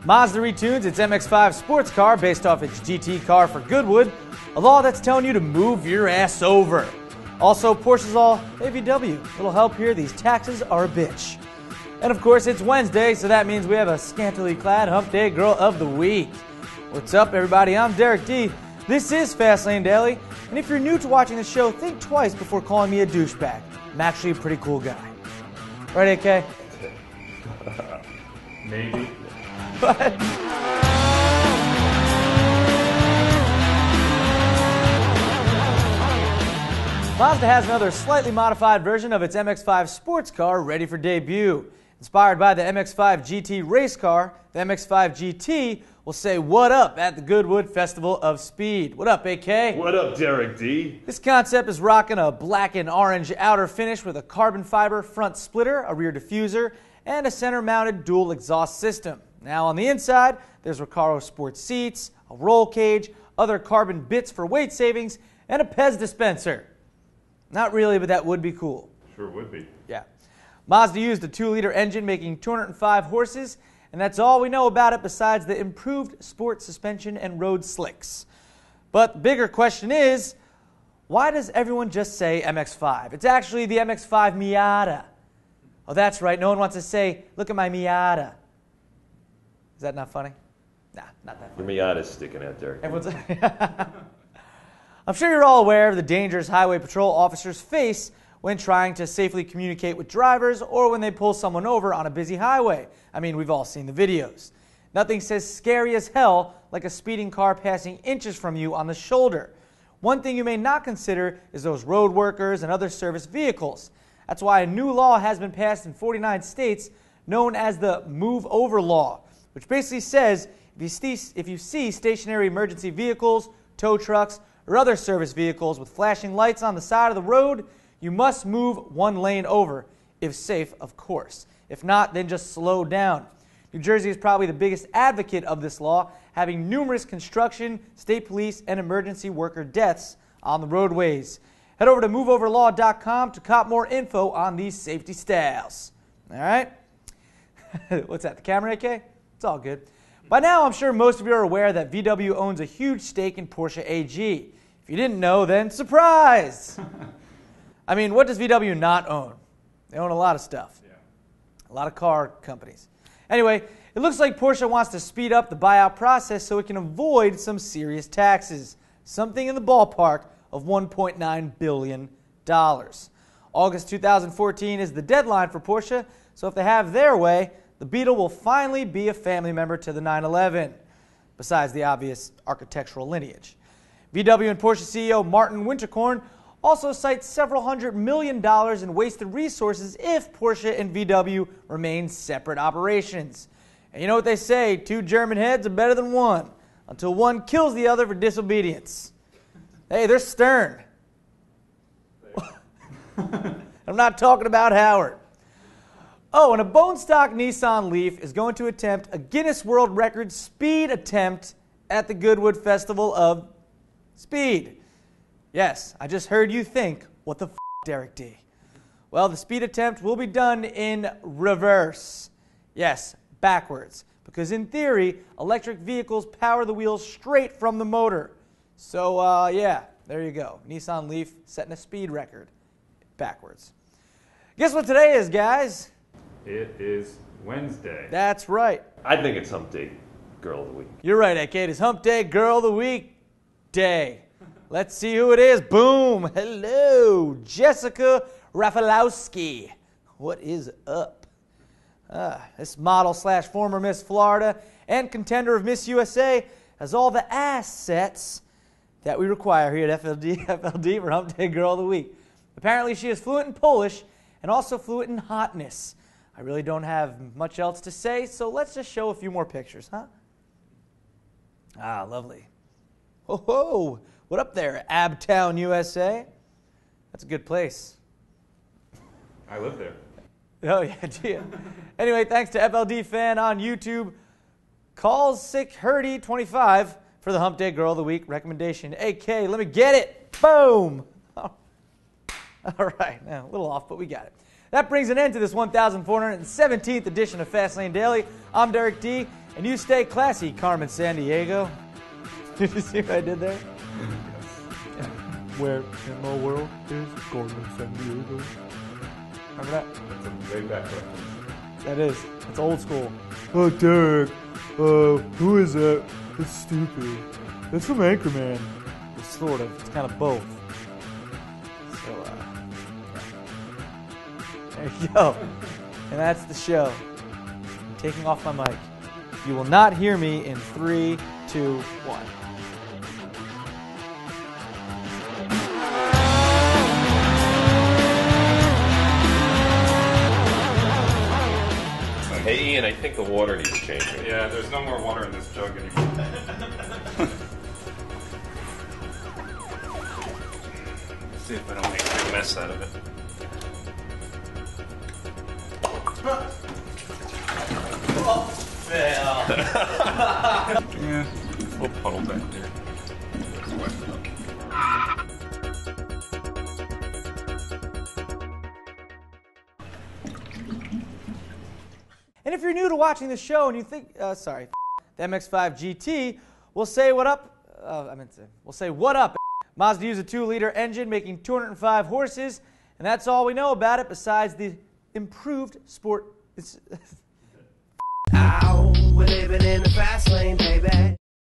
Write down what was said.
Mazda retunes its MX5 sports car based off its GT car for Goodwood, a law that's telling you to move your ass over. Also, Porsche's all, hey VW, little help here, these taxes are a bitch. And of course, it's Wednesday, so that means we have a scantily clad Hump Day Girl of the Week. What's up, everybody? I'm Derek D. This is Fastlane Daily, and if you're new to watching the show, think twice before calling me a douchebag. I'm actually a pretty cool guy. Right, AK? Maybe. What? Mazda has another slightly modified version of its MX5 sports car ready for debut. Inspired by the MX5 GT race car, the MX5 GT will say what up at the Goodwood Festival of Speed. What up, AK? What up, Derek D? This concept is rocking a black and orange outer finish with a carbon fiber front splitter, a rear diffuser, and a center-mounted dual exhaust system. Now on the inside, there's Recaro sports seats, a roll cage, other carbon bits for weight savings, and a Pez dispenser. Not really, but that would be cool. Sure would be. Yeah. Mazda used a 2-liter engine making 205 horses, and that's all we know about it besides the improved sport suspension and road slicks. But the bigger question is, why does everyone just say MX5? It's actually the MX5 Miata. Oh, that's right. No one wants to say, look at my Miata. Is that not funny? Nah, not that funny. Your Miata's sticking out, Derek. Everyone's I'm sure you're all aware of the dangers highway patrol officers face when trying to safely communicate with drivers or when they pull someone over on a busy highway. I mean, we've all seen the videos. Nothing says scary as hell like a speeding car passing inches from you on the shoulder. One thing you may not consider is those road workers and other service vehicles. That's why a new law has been passed in 49 states known as the Move Over Law, which basically says if you see stationary emergency vehicles, tow trucks, or other service vehicles with flashing lights on the side of the road, you must move one lane over, if safe, of course. If not, then just slow down. New Jersey is probably the biggest advocate of this law, having numerous construction, state police, and emergency worker deaths on the roadways. Head over to moveoverlaw.com to cop more info on these safety styles. All right? What's that, the camera, AK? It's all good. By now, I'm sure most of you are aware that VW owns a huge stake in Porsche AG. If you didn't know, then surprise! I mean, what does VW not own? They own a lot of stuff. Yeah. A lot of car companies. Anyway, it looks like Porsche wants to speed up the buyout process so it can avoid some serious taxes. Something in the ballpark of $1.9 billion. August 2014 is the deadline for Porsche, so if they have their way, the Beetle will finally be a family member to the 911, besides the obvious architectural lineage. VW and Porsche CEO Martin Winterkorn also cites several $100 million in wasted resources if Porsche and VW remain separate operations. And you know what they say, 2 German heads are better than 1, until one kills the other for disobedience. Hey, they're stern. I'm not talking about Howard. Oh, and a bone stock Nissan Leaf is going to attempt a Guinness World Record speed attempt at the Goodwood Festival of Speed. Yes, I just heard you think, what the f***, Derek D? Well, the speed attempt will be done in reverse. Yes, backwards. Because in theory, electric vehicles power the wheels straight from the motor. So, yeah, there you go. Nissan Leaf setting a speed record backwards. Guess what today is, guys? It is Wednesday. That's right. I think it's Hump Day Girl of the Week. You're right, AK. It is Hump Day Girl of the Week day. Let's see who it is. Boom. Hello, Jessica Rafalowski. What is up? This model / former Miss Florida and contender of Miss USA has all the assets that we require here at FLD for Hump Day Girl of the Week. Apparently she is fluent in Polish and also fluent in hotness. I really don't have much else to say, so let's just show a few more pictures, huh? Ah, lovely. Ho-ho! What up there, Abtown, USA? That's a good place. I live there. Oh, yeah, gee. Anyway, thanks to FLD fan on YouTube. Calls Sick Hurdy 25 for the Hump Day Girl of the Week recommendation. AK, let me get it. Boom. All right, now, a little off, but we got it. That brings an end to this 1,417th edition of Fastlane Daily. I'm Derek D. And you stay classy, Carmen San Diego. Did you see what I did there? Where in the world is Carmen San Diego? Remember that? That's a way back reference. That is. It's old school. Oh, Derek. Who is that? That's stupid. That's from Anchorman. It's sort of. It's kind of both. So, yeah. There you go. And that's the show. I'm taking off my mic. You will not hear me in 3, 2, 1. Hey, Ian, I think the water needs changing. Yeah, there's no more water in this jug anymore. See if I don't make a big mess out of it. Yeah, a little puddle back there. And if you're new to watching the show and you think, the MX5 GT, we'll say what up. We'll say what up. Mazda used a 2-liter engine making 205 horses, and that's all we know about it besides the improved sport. Ow, we're living in the fast lane, baby.